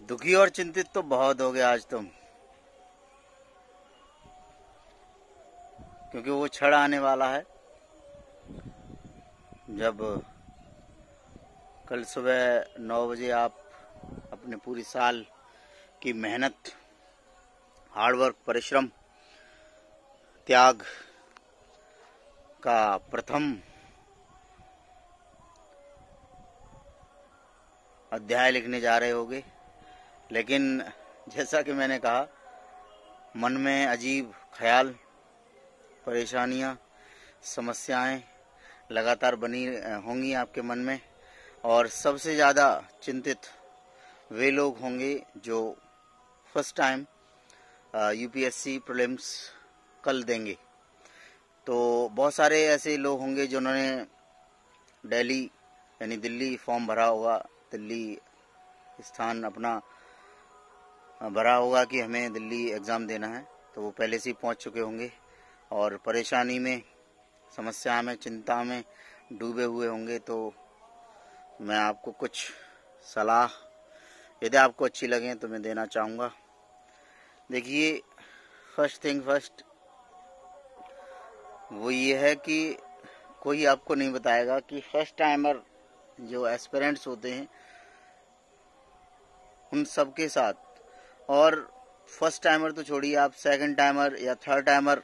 दुखी और चिंतित तो बहुत हो गए आज तुम, क्योंकि वो क्षण आने वाला है जब कल सुबह 9 बजे आप अपने पूरी साल की मेहनत, हार्डवर्क, परिश्रम, त्याग का प्रथम अध्याय लिखने जा रहे होगे। लेकिन जैसा कि मैंने कहा, मन में अजीब ख्याल, परेशानियां, समस्याएं लगातार बनी होंगी आपके मन में। और सबसे ज़्यादा चिंतित वे लोग होंगे जो फर्स्ट टाइम यूपीएससी प्रीलिम्स कल देंगे। तो बहुत सारे ऐसे लोग होंगे जिन्होंने दिल्ली यानी दिल्ली फॉर्म भरा होगा, दिल्ली स्थान अपना भरा होगा कि हमें दिल्ली एग्ज़ाम देना है, तो वो पहले से ही पहुंच चुके होंगे और परेशानी में, समस्या में, चिंता में डूबे हुए होंगे। तो मैं आपको कुछ सलाह, यदि आपको अच्छी लगे तो मैं देना चाहूँगा। देखिए, फर्स्ट थिंग फर्स्ट वो ये है कि कोई आपको नहीं बताएगा कि फर्स्ट टाइमर जो एस्पिरेंट्स होते हैं उन सब के साथ, और फर्स्ट टाइमर तो छोड़िए, आप सेकंड टाइमर या थर्ड टाइमर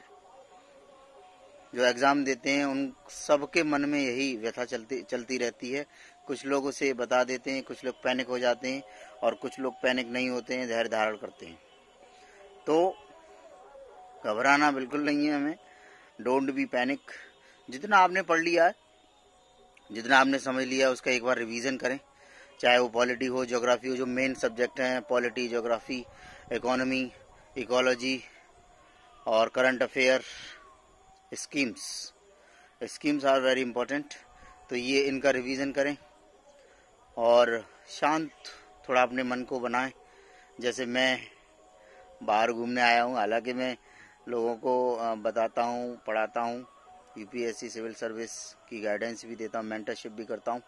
जो एग्ज़ाम देते हैं उन सबके मन में यही व्यथा चलती रहती है। कुछ लोग उसे बता देते हैं, कुछ लोग पैनिक हो जाते हैं और कुछ लोग पैनिक नहीं होते हैं, धैर्य धारण करते हैं। तो घबराना बिल्कुल नहीं है हमें, डोंट बी पैनिक। जितना आपने पढ़ लिया है, जितना आपने समझ लिया है, उसका एक बार रिवीजन करें। चाहे वो पॉलिटी हो, ज्योग्राफी हो, जो मेन सब्जेक्ट हैं, पॉलिटी, ज्योग्राफी, इकोनॉमी, इकोलॉजी और current affair, schemes are very important. तो ये इनका रिवीजन करें और शांत थोड़ा अपने मन को बनाएं। जैसे मैं बाहर घूमने आया हूँ, हालांकि मैं लोगों को बताता हूँ, पढ़ाता हूँ, यूपीएससी सिविल सर्विस की गाइडेंस भी देता हूँ, मेंटरशिप भी करता हूँ।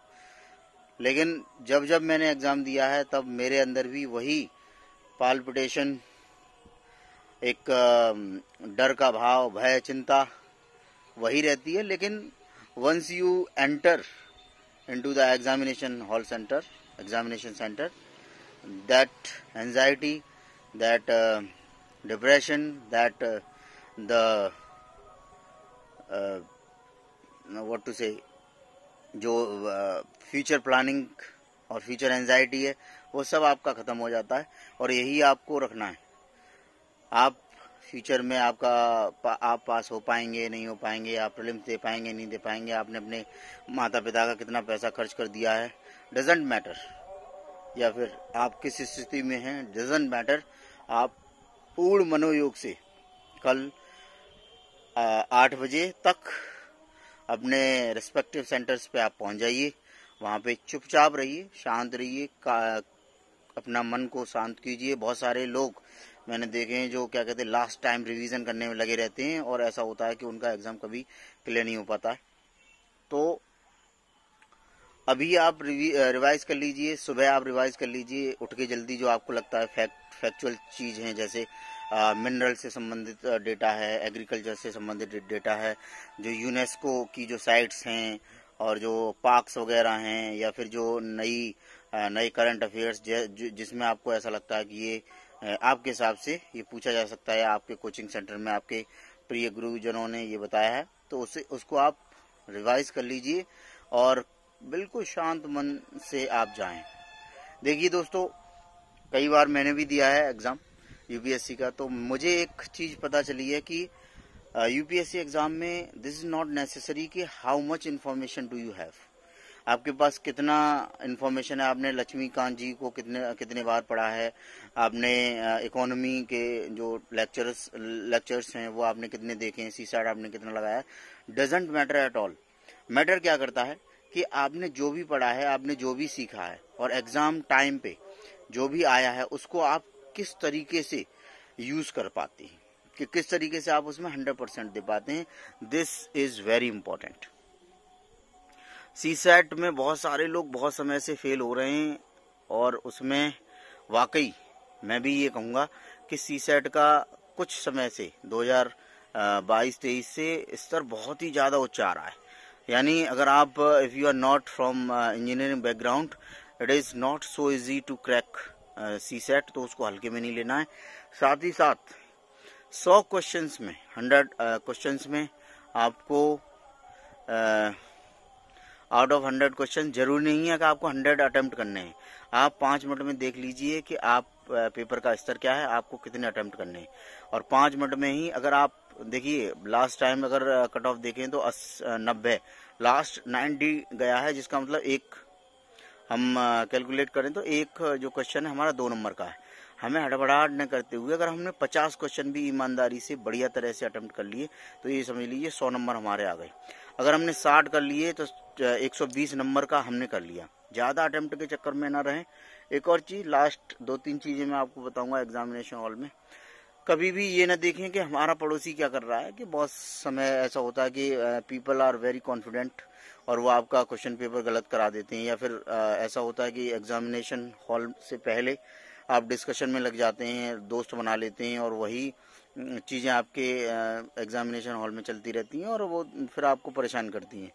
लेकिन जब मैंने एग्ज़ाम दिया है तब मेरे अंदर भी वही पाल्पिटेशन, एक डर का भाव, भय, चिंता वही रहती है। लेकिन once you enter into the examination centre, that anxiety, that depression, that the what to say, जो फ्यूचर प्लानिंग और फ्यूचर एंजाइटी है, वो सब आपका ख़त्म हो जाता है। और यही आपको रखना है। आप फ्यूचर में आप पास हो पाएंगे, नहीं हो पाएंगे, आप प्रीलिम्स दे पाएंगे, नहीं दे पाएंगे, आपने अपने माता पिता का कितना पैसा खर्च कर दिया है, डजेंट मैटर, या फिर आप किस स्थिति में हैं, डजेंट मैटर। आप पूर्ण मनोयोग से कल 8 बजे तक अपने रिस्पेक्टिव सेंटर्स पे आप पहुंच जाइए। वहाँ पे चुपचाप रहिए, शांत रहिए, अपना मन को शांत कीजिए। बहुत सारे लोग मैंने देखे हैं जो क्या कहते हैं, लास्ट टाइम रिवीजन करने में लगे रहते हैं और ऐसा होता है कि उनका एग्ज़ाम कभी क्लियर नहीं हो पाता है। तो अभी आप रिवाइज कर लीजिए, सुबह आप रिवाइज कर लीजिए उठ के जल्दी, जो आपको लगता है फैक्चुअल चीज़ हैं, जैसे मिनरल से संबंधित डेटा है, एग्रीकल्चर से संबंधित डेटा है, जो यूनेस्को की जो साइट्स हैं और जो पार्क्स वगैरह हैं, या फिर जो नई करंट अफेयर्स जिसमें आपको ऐसा लगता है कि ये आपके हिसाब से ये पूछा जा सकता है, आपके कोचिंग सेंटर में आपके प्रिय गुरुजनों ने ये बताया है, तो उसको आप रिवाइज कर लीजिए और बिल्कुल शांत मन से आप जाएं। देखिए दोस्तों, कई बार मैंने भी दिया है एग्ज़ाम यूपीएससी का, तो मुझे एक चीज़ पता चली है कि यूपीएससी एग्ज़ाम में दिस इज़ नॉट नेसेसरी कि how much information do you have, आपके पास कितना इन्फॉर्मेशन है। आपने लक्ष्मीकांत जी को कितने बार पढ़ा है, आपने इकोनॉमी के जो लेक्चर्स हैं वो आपने कितने देखे हैं, सीसैट आपने कितना लगाया है, doesn't matter at all. Matter क्या करता है कि आपने जो भी पढ़ा है, आपने जो भी सीखा है, और एग्ज़ाम टाइम पे जो भी आया है उसको आप किस तरीके से यूज़ कर पाते हैं, कि किस तरीके से आप उसमें 100% दे पाते हैं। This is very important. CSAT में बहुत सारे लोग बहुत समय से फेल हो रहे हैं और उसमें वाकई मैं भी ये कहूँगा कि सीसेट का कुछ समय से 2022-23 से स्तर बहुत ही ज़्यादा उच्च आ रहा है। यानी अगर आप if you are not from engineering background, it is not so easy to crack CSAT, तो उसको हल्के में नहीं लेना है। साथ ही साथ 100 क्वेश्चंस में 100 क्वेश्चंस में आपको आउट ऑफ 100 क्वेश्चन जरूरी नहीं है कि आपको 100 अटेम्प्ट करने हैं। आप 5 मिनट में देख लीजिए कि आप पेपर का स्तर क्या है, आपको कितने अटेम्प्ट करने हैं, और 5 मिनट में ही अगर आप देखिए लास्ट टाइम अगर कट ऑफ देखें तो 90 लास्ट 90 गया है, जिसका मतलब एक हम कैलकुलेट करें तो एक जो क्वेश्चन है हमारा 2 नंबर का है। हमें हड़बड़ाहट न करते हुए अगर हमने 50 क्वेश्चन भी ईमानदारी से बढ़िया तरह से अटेम्प्ट कर लिए तो ये समझ लीजिए 100 नंबर हमारे आ गए। अगर हमने 60 कर लिए तो 120 नंबर का हमने कर लिया। ज़्यादा अटेम्प्ट के चक्कर में ना रहें। एक और चीज़, लास्ट 2-3 चीज़ें मैं आपको बताऊंगा एग्जामिनेशन हॉल में। कभी भी ये ना देखें कि हमारा पड़ोसी क्या कर रहा है, कि बहुत समय ऐसा होता है कि पीपल आर वेरी कॉन्फिडेंट और वो आपका क्वेश्चन पेपर गलत करा देते हैं, या फिर ऐसा होता है कि एग्जामिनेशन हॉल से पहले आप डिस्कशन में लग जाते हैं, दोस्त बना लेते हैं और वही चीज़ें आपके एग्जामिनेशन हॉल में चलती रहती हैं और वो फिर आपको परेशान करती हैं।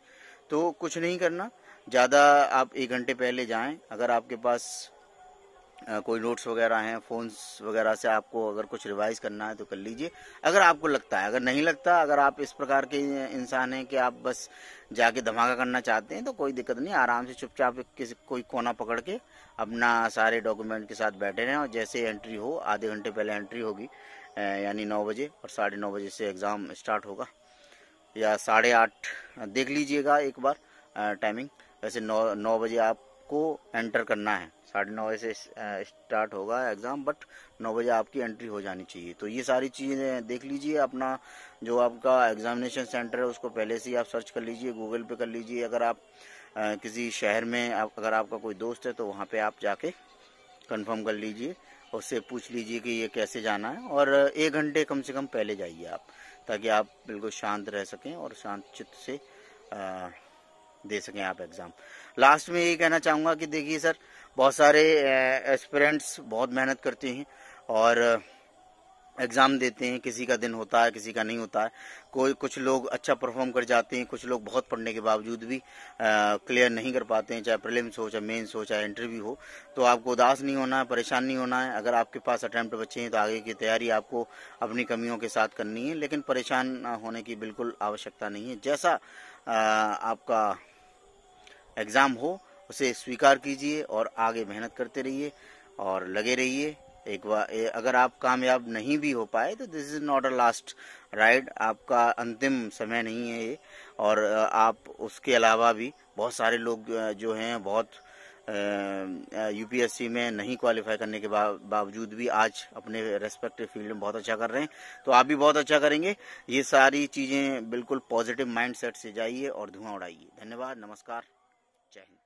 तो कुछ नहीं करना, ज़्यादा आप 1 घंटे पहले जाएं। अगर आपके पास कोई नोट्स वगैरह हैं, फ़ोन्स वगैरह से आपको अगर कुछ रिवाइज करना है तो कर लीजिए, अगर आपको लगता है। अगर नहीं लगता, अगर आप इस प्रकार के इंसान हैं कि आप बस जाके धमाका करना चाहते हैं, तो कोई दिक्कत नहीं, आराम से चुपचाप किसी कोई कोना पकड़ के अपना सारे डॉक्यूमेंट के साथ बैठे रहें और जैसे एंट्री हो, आधे घंटे पहले एंट्री होगी, यानी 9 बजे, और 9:30 बजे से एग्ज़ाम स्टार्ट होगा, या 8:30 देख लीजिएगा एक बार टाइमिंग। वैसे 9 बजे आपको एंटर करना है, 9:30 बजे से स्टार्ट होगा एग्ज़ाम, बट 9 बजे आपकी एंट्री हो जानी चाहिए। तो ये सारी चीज़ें देख लीजिए। अपना जो आपका एग्जामिनेशन सेंटर है उसको पहले से ही आप सर्च कर लीजिए, गूगल पे कर लीजिए। अगर आप किसी शहर में अगर आपका कोई दोस्त है तो वहाँ पे आप जाके कंफर्म कर लीजिए, उससे पूछ लीजिए कि ये कैसे जाना है, और 1 घंटे कम से कम पहले जाइए आप, ताकि आप बिल्कुल शांत रह सकें और शांत चित्त से दे सकें आप एग्ज़ाम। लास्ट में यही कहना चाहूँगा कि देखिए सर, बहुत सारे एस्पिरेंट्स बहुत मेहनत करते हैं और एग्ज़ाम देते हैं, किसी का दिन होता है, किसी का नहीं होता है। कुछ लोग अच्छा परफॉर्म कर जाते हैं, कुछ लोग बहुत पढ़ने के बावजूद भी क्लियर नहीं कर पाते हैं, चाहे प्रीलिम्स हो, चाहे मेंस हो, चाहे इंटरव्यू हो। तो आपको उदास नहीं होना है, परेशान नहीं होना है। अगर आपके पास अटेम्प्ट बचे हैं तो आगे की तैयारी आपको अपनी कमियों के साथ करनी है, लेकिन परेशान होने की बिल्कुल आवश्यकता नहीं है। जैसा आपका एग्ज़ाम हो उसे स्वीकार कीजिए और आगे मेहनत करते रहिए और लगे रहिए। एक बार अगर आप कामयाब नहीं भी हो पाए तो this is not a last ride, आपका अंतिम समय नहीं है ये। और आप उसके अलावा भी बहुत सारे लोग जो हैं बहुत यूपीएससी में नहीं क्वालिफाई करने के बावजूद भी आज अपने रेस्पेक्टिव फील्ड में बहुत अच्छा कर रहे हैं, तो आप भी बहुत अच्छा करेंगे। ये सारी चीज़ें बिल्कुल पॉजिटिव माइंडसेट से जाइए और धुआं उड़ाइए। धन्यवाद, नमस्कार, जय हिंद।